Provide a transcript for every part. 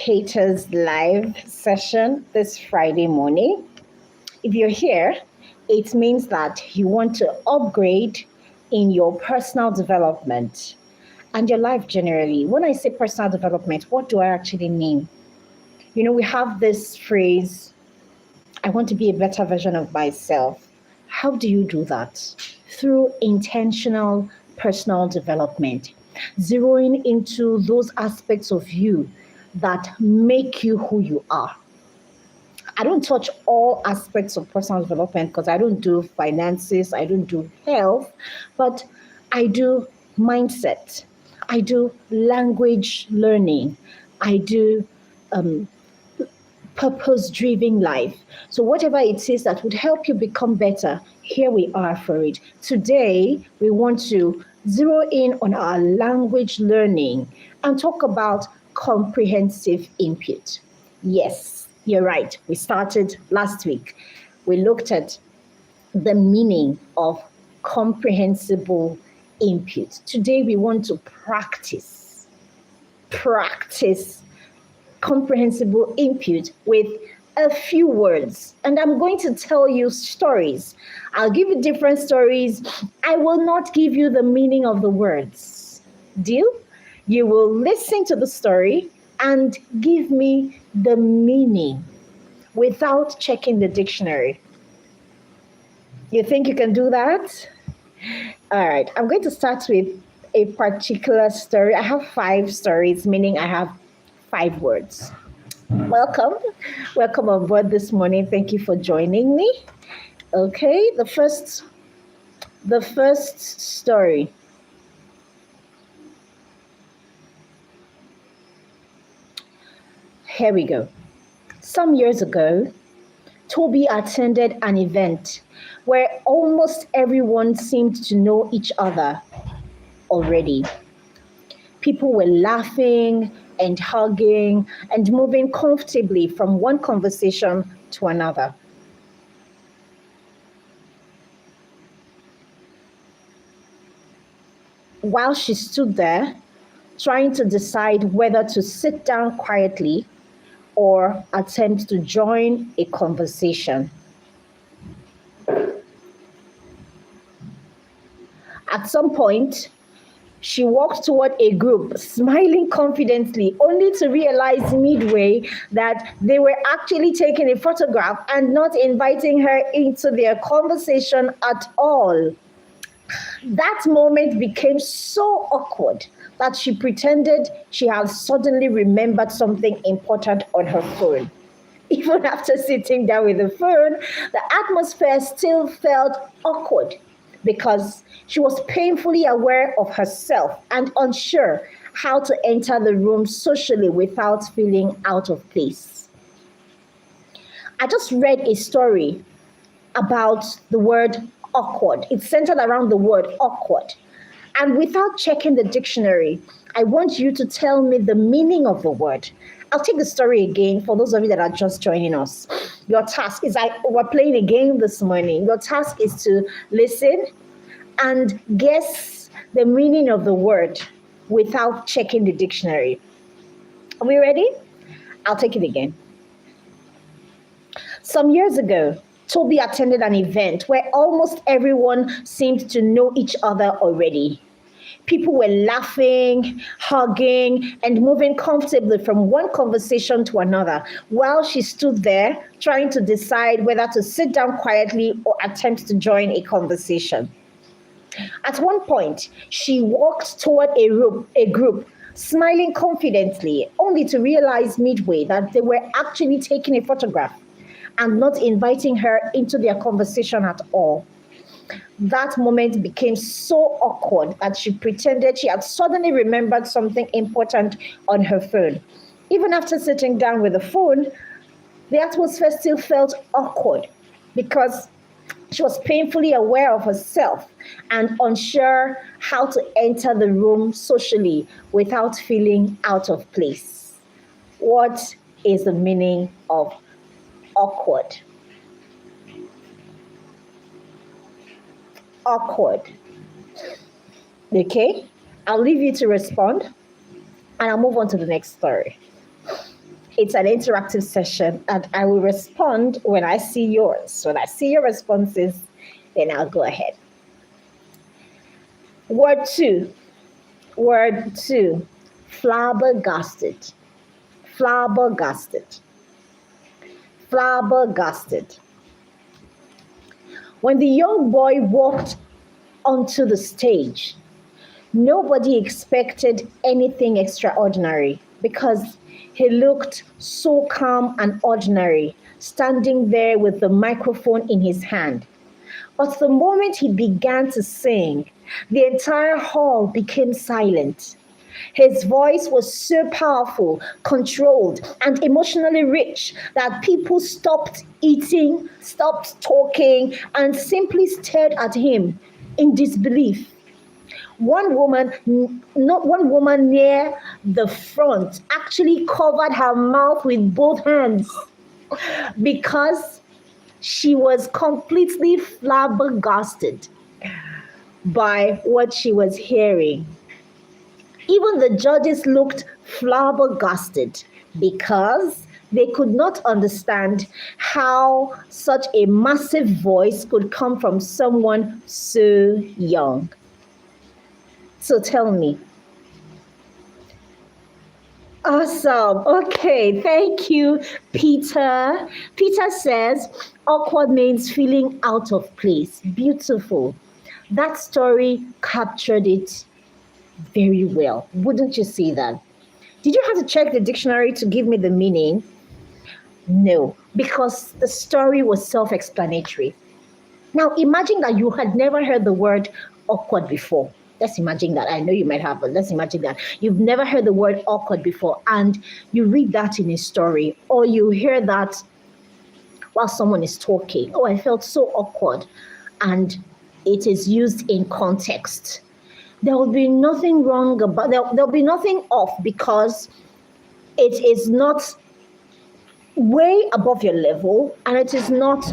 Educators Live session this Friday morning. If you're here, it means that you want to upgrade in your personal development and your life generally. When I say personal development, what do I actually mean? You know, we have this phrase, I want to be a better version of myself. How do you do that? Through intentional personal development, zeroing into those aspects of you that make you who you are. I don't touch all aspects of personal development because I don't do finances, I don't do health, but I do mindset, I do language learning, I do purpose-driven life. So whatever it is that would help you become better, here we are for it. Today, we want to zero in on our language learning and talk about comprehensive input. Yes, you're right. We started last week. We looked at the meaning of comprehensible input. Today, we want to practice comprehensible input with a few words. And I'm going to tell you stories. I'll give you different stories. I will not give you the meaning of the words. Deal? You will listen to the story and give me the meaning without checking the dictionary. You think you can do that? All right, I'm going to start with a particular story. I have 5 stories, meaning I have 5 words. Welcome on board this morning. Thank you for joining me. Okay, the first story. Here we go. Some years ago, Toby attended an event where almost everyone seemed to know each other already. People were laughing and hugging and moving comfortably from one conversation to another. While she stood there, trying to decide whether to sit down quietly or attempt to join a conversation. At some point, she walked toward a group, smiling confidently, only to realize midway that they were actually taking a photograph and not inviting her into their conversation at all. That moment became so awkward that she pretended she had suddenly remembered something important on her phone. Even after sitting down with the phone, the atmosphere still felt awkward because she was painfully aware of herself and unsure how to enter the room socially without feeling out of place. I just read a story about the word awkward. It's centered around the word awkward. And without checking the dictionary, I want you to tell me the meaning of the word. I'll take the story again for those of you that are just joining us. Your task is, we're playing a game this morning. Your task is to listen and guess the meaning of the word without checking the dictionary. Are we ready? I'll take it again. Some years ago, Toby attended an event where almost everyone seemed to know each other already. People were laughing, hugging, and moving comfortably from one conversation to another while she stood there trying to decide whether to sit down quietly or attempt to join a conversation. At one point, she walked toward a group, smiling confidently, only to realize midway that they were actually taking a photograph and not inviting her into their conversation at all. That moment became so awkward that she pretended she had suddenly remembered something important on her phone. Even after sitting down with the phone, the atmosphere still felt awkward because she was painfully aware of herself and unsure how to enter the room socially without feeling out of place. What is the meaning of awkward? Awkward. Okay, I'll leave you to respond and I'll move on to the next story. It's an interactive session, and I will respond when I see yours. When I see your responses, then I'll go ahead. Word two. Word two. Flabbergasted. Flabbergasted. Flabbergasted. When the young boy walked onto the stage, nobody expected anything extraordinary because he looked so calm and ordinary, standing there with the microphone in his hand. But the moment he began to sing, the entire hall became silent. His voice was so powerful, controlled, and emotionally rich that people stopped eating, stopped talking, and simply stared at him in disbelief. One woman, not one woman near the front, actually covered her mouth with both hands because she was completely flabbergasted by what she was hearing. Even the judges looked flabbergasted because they could not understand how such a massive voice could come from someone so young. So tell me. Awesome. Okay. Thank you, Peter. Peter says awkward means feeling out of place. Beautiful. That story captured it very well. Wouldn't you say that? Did you have to check the dictionary to give me the meaning? No, because the story was self-explanatory. Now imagine that you had never heard the word awkward before. Let's imagine that. I know you might have, but let's imagine that you've never heard the word awkward before, and you read that in a story, or you hear that while someone is talking. Oh, I felt so awkward, and it is used in context. There will be nothing wrong about, there'll be nothing off because it is not way above your level, and it is not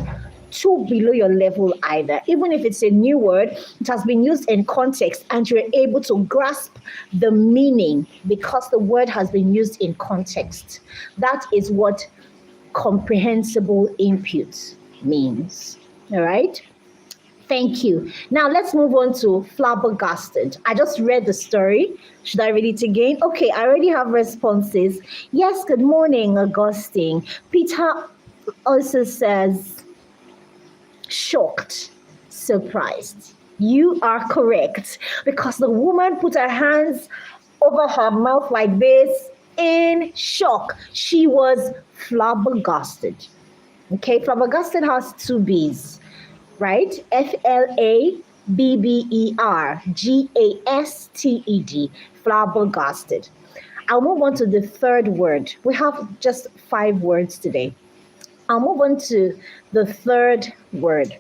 too below your level either. Even if it's a new word, it has been used in context and you're able to grasp the meaning because the word has been used in context. That is what comprehensible input means. All right? Thank you. Now let's move on to flabbergasted. I just read the story. Should I read it again? Okay, I already have responses. Yes, good morning, Augustine. Peter also says, shocked, surprised. You are correct because the woman put her hands over her mouth like this in shock. She was flabbergasted. Okay, flabbergasted has two B's, right? Flabbergasted, flabbergasted. I'll move on to the third word. We have just 5 words today. I'll move on to the third word.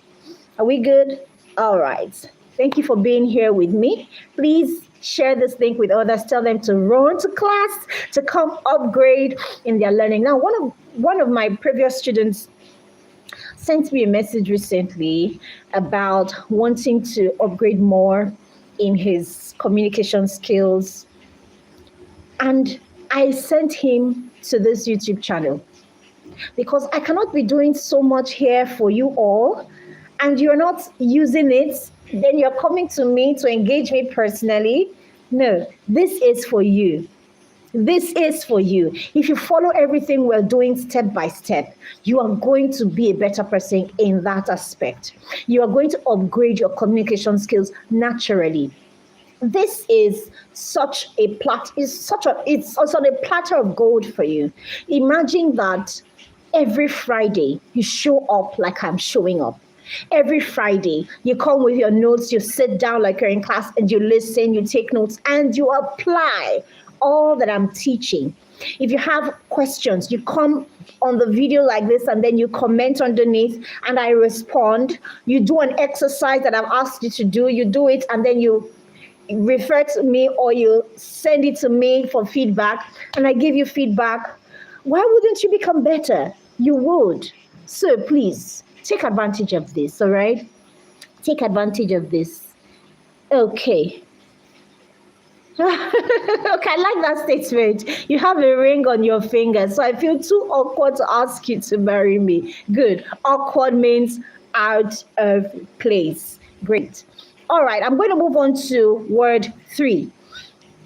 Are we good? All right. Thank you for being here with me. Please share this link with others. Tell them to run to class, to come upgrade in their learning. Now, one of my previous students sent me a message recently about wanting to upgrade more in his communication skills. And I sent him to this YouTube channel because I cannot be doing so much here for you all and you're not using it. Then you're coming to me to engage me personally. No, this is for you. This is for you. If you follow everything we're doing step by step, you are going to be a better person in that aspect. You are going to upgrade your communication skills naturally. This is such a it's also a platter of gold for you. Imagine that every Friday you show up like I'm showing up. Every Friday, you come with your notes, you sit down like you're in class and you listen, you take notes and you apply all that I'm teaching. If you have questions, you come on the video like this and then you comment underneath and I respond. You do an exercise that I've asked you to do, you do it and then you refer to me or you send it to me for feedback and I give you feedback. Why wouldn't you become better? You would. So please, take advantage of this, all right? Take advantage of this. Okay. Okay, I like that statement. You have a ring on your finger, so I feel too awkward to ask you to marry me. Good. Awkward means out of place. Great. All right, I'm going to move on to word three.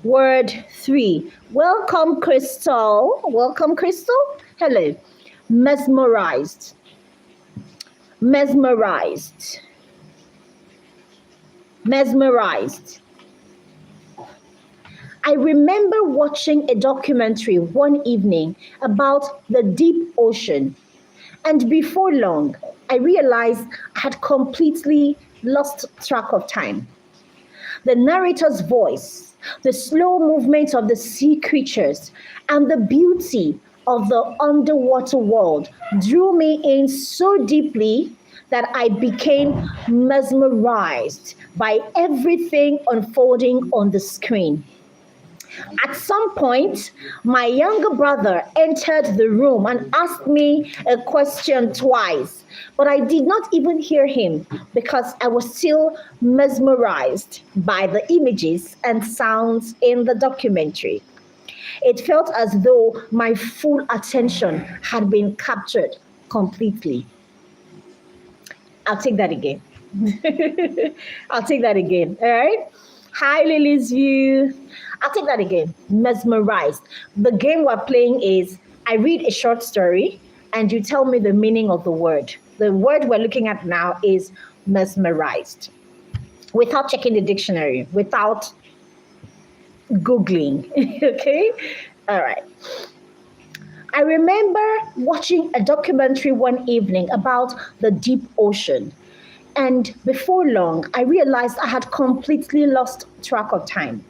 Word three. Welcome, Crystal. Welcome, Crystal. Hello. Mesmerized. Mesmerized. Mesmerized. I remember watching a documentary one evening about the deep ocean, and before long, I realized I had completely lost track of time. The narrator's voice, the slow movement of the sea creatures, and the beauty of the underwater world drew me in so deeply that I became mesmerized by everything unfolding on the screen. At some point, my younger brother entered the room and asked me a question twice, but I did not even hear him because I was still mesmerized by the images and sounds in the documentary. It felt as though my full attention had been captured completely. I'll take that again. I'll take that again. All right. Hi, Lily's View. I'll take that again. Mesmerized. The game we're playing is I read a short story and you tell me the meaning of the word. The word we're looking at now is mesmerized. Without checking the dictionary, without Googling. Okay? All right. I remember watching a documentary one evening about the deep ocean. And before long, I realized I had completely lost track of time.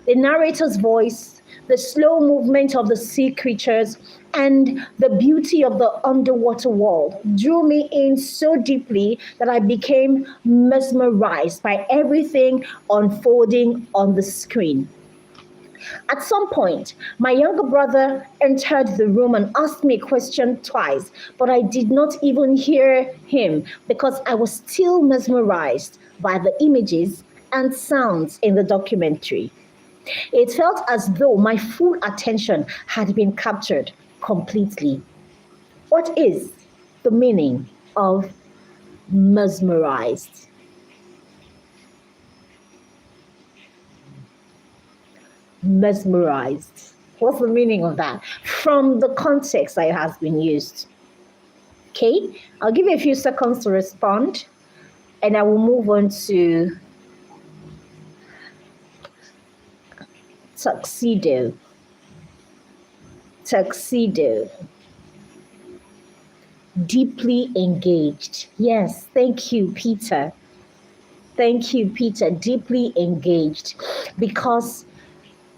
The narrator's voice, the slow movement of the sea creatures, and the beauty of the underwater world drew me in so deeply that I became mesmerized by everything unfolding on the screen. At some point, my younger brother entered the room and asked me a question twice, but I did not even hear him because I was still mesmerized by the images and sounds in the documentary. It felt as though my full attention had been captured completely. What is the meaning of mesmerized? Mesmerized. What's the meaning of that? From the context that it has been used. Okay, I'll give you a few seconds to respond and I will move on to tuxedo. Tuxedo. Deeply engaged. Yes, thank you, Peter. Thank you, Peter. Deeply engaged. Because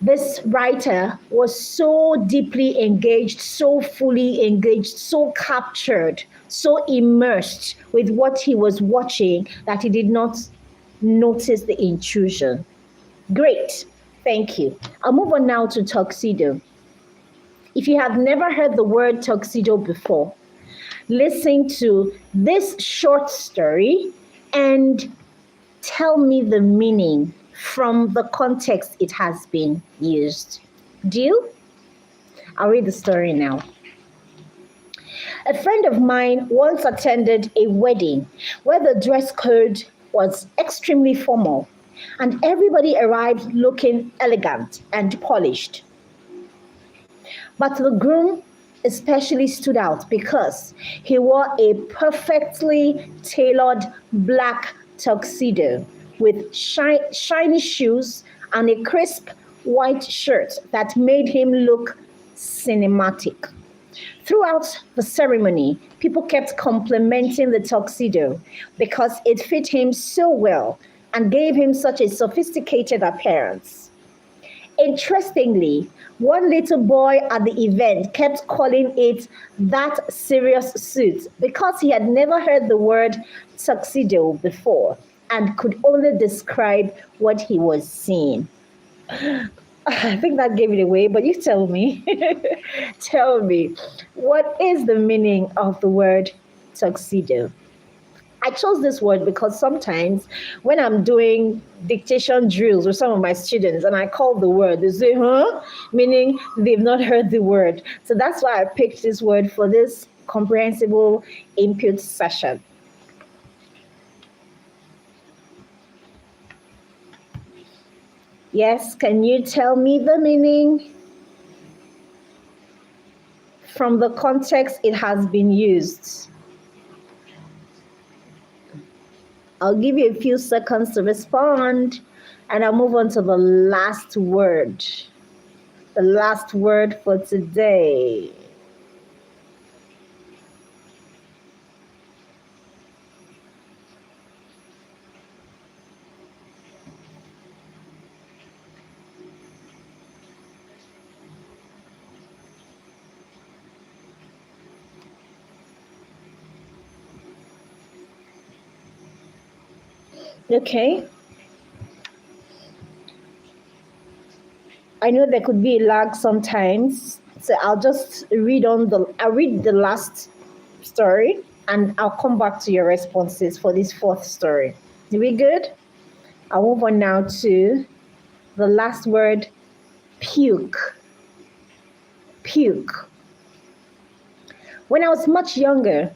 this writer was so deeply engaged, so fully engaged, so captured, so immersed with what he was watching that he did not notice the intrusion. Great. Thank you. I'll move on now to tuxedo. If you have never heard the word tuxedo before, listen to this short story and tell me the meaning from the context it has been used. Deal? I'll read the story now. A friend of mine once attended a wedding where the dress code was extremely formal and everybody arrived looking elegant and polished. But the groom especially stood out because he wore a perfectly tailored black tuxedo with shiny shoes and a crisp white shirt that made him look cinematic. Throughout the ceremony, people kept complimenting the tuxedo because it fit him so well and gave him such a sophisticated appearance. Interestingly, one little boy at the event kept calling it that serious suit because he had never heard the word tuxedo before and could only describe what he was seeing. I think that gave it away, but you tell me. Tell me, what is the meaning of the word tuxedo? I chose this word because sometimes when I'm doing dictation drills with some of my students and I call the word, they say, huh? Meaning they've not heard the word. So that's why I picked this word for this comprehensible input session. Yes, can you tell me the meaning? From the context it has been used. I'll give you a few seconds to respond, and I'll move on to the last word. The last word for today. Okay. I know there could be a lag sometimes, so I'll read the last story and I'll come back to your responses for this fourth story. Are we good? I'll move on now to the last word, puke. Puke. When I was much younger,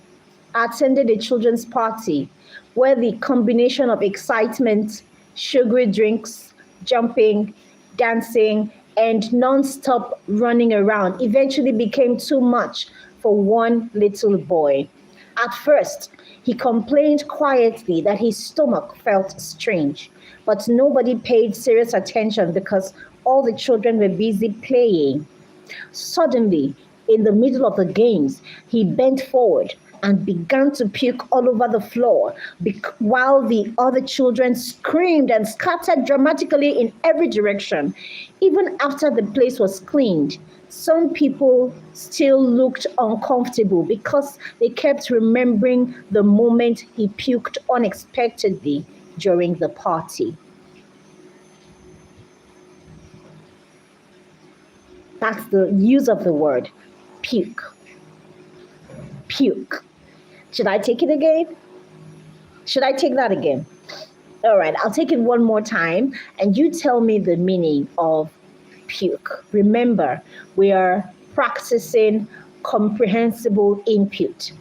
I attended a children's party where the combination of excitement, sugary drinks, jumping, dancing, and non-stop running around eventually became too much for one little boy. At first, he complained quietly that his stomach felt strange, but nobody paid serious attention because all the children were busy playing. Suddenly, in the middle of the games, he bent forward and began to puke all over the floor while the other children screamed and scattered dramatically in every direction. Even after the place was cleaned, some people still looked uncomfortable because they kept remembering the moment he puked unexpectedly during the party. That's the use of the word puke. Puke. Should I take it again? Should I take that again? All right, I'll take it one more time and you tell me the meaning of puke. Remember, we are practicing comprehensible input.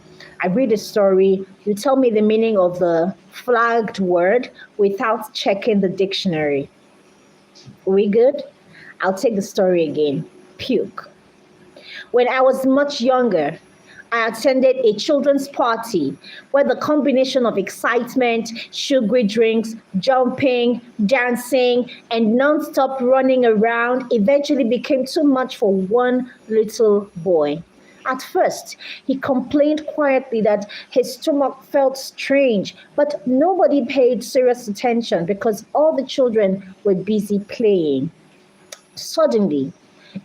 I read a story, you tell me the meaning of the flagged word without checking the dictionary. We good? I'll take the story again. Puke. When I was much younger, I attended a children's party where the combination of excitement, sugary drinks, jumping, dancing, and non-stop running around eventually became too much for one little boy. At first, he complained quietly that his stomach felt strange, but nobody paid serious attention because all the children were busy playing. Suddenly,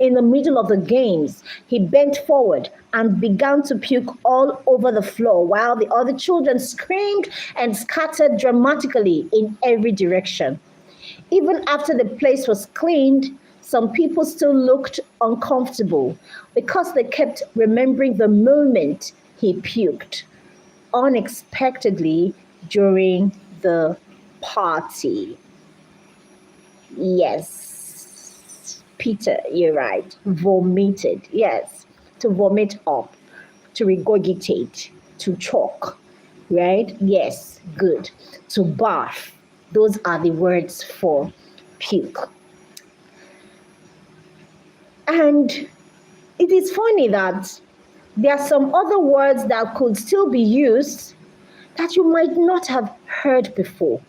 in the middle of the games, he bent forward and began to puke all over the floor while the other children screamed and scattered dramatically in every direction. Even after the place was cleaned, some people still looked uncomfortable because they kept remembering the moment he puked unexpectedly during the party. Yes, Peter, you're right. Vomited. Yes, to vomit up, to regurgitate, to choke, right? Yes, good. To barf. Those are the words for puke. And it is funny that there are some other words that could still be used that you might not have heard before,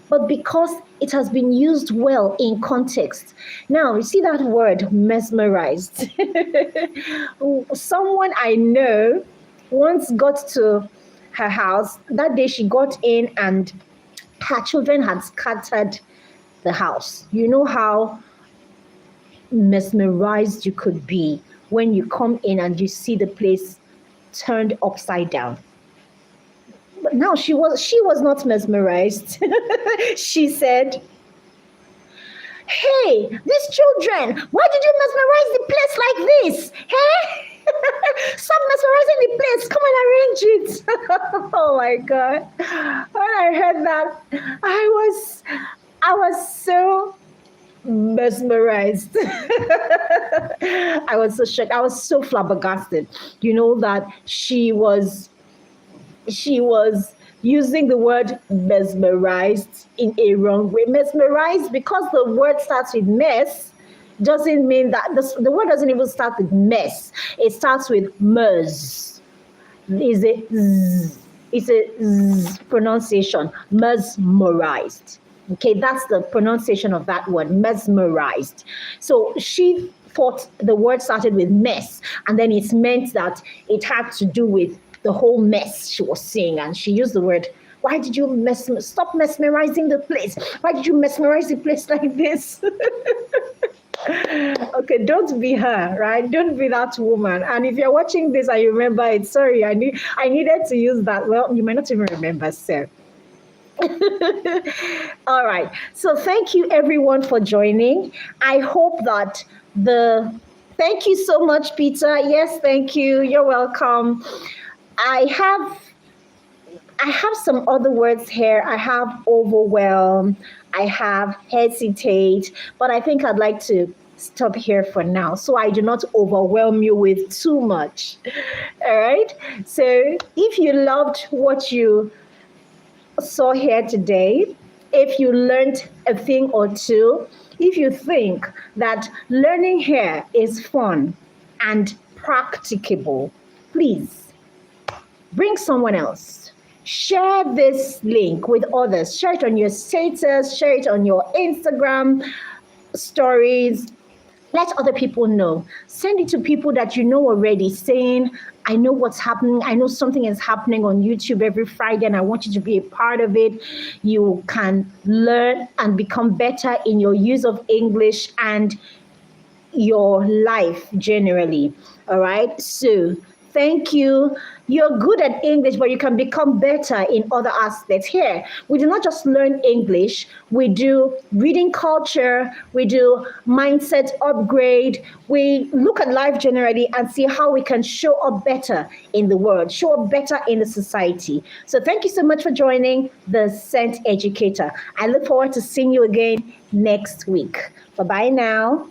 but because it has been used well in context. Now, you see that word mesmerized. Someone I know once got to her house. That day she got in and her children had scattered the house. You know how mesmerized you could be when you come in and you see the place turned upside down. But now she was not mesmerized. She said, "Hey, these children, why did you mesmerize the place like this? Hey? Stop mesmerizing the place. Come and arrange it. Oh my God. When I heard that, I was so mesmerized. I was so shocked. I was so flabbergasted. That she was using the word mesmerized in a wrong way. Mesmerized, because the word starts with mess, doesn't mean that the word doesn't even start with mess. It starts with mers. Is a z, it's a z pronunciation. Mesmerized. Okay, that's the pronunciation of that word, mesmerized. So she thought the word started with mess, and then it meant that it had to do with the whole mess she was seeing, and she used the word. Why did you stop mesmerizing the place? Why did you mesmerize the place like this? Okay, don't be her, right? Don't be that woman. And if you're watching this and you remember it, sorry, I needed to use that. Well, you might not even remember, sir. All right. So thank you everyone for joining. I hope that thank you so much, Peter. Yes, thank you. You're welcome. I have some other words here. I have overwhelm. I have hesitate, but I think I'd like to stop here for now so I do not overwhelm you with too much. All right. So if you loved what you saw here today, if you learned a thing or two, if you think that learning here is fun and practicable, please bring someone else. Share this link with others. Share it on your status, share it on your Instagram stories. Let other people know. Send it to people that you know already, saying, I know what's happening. I know something is happening on YouTube every Friday, and I want you to be a part of it. You can learn and become better in your use of English and your life generally. All right. So thank you. You're good at English, but you can become better in other aspects. Here, we do not just learn English, we do reading culture, we do mindset upgrade, we look at life generally and see how we can show up better in the world, show up better in the society. So thank you so much for joining the Scent Educator. I look forward to seeing you again next week. Bye-bye now.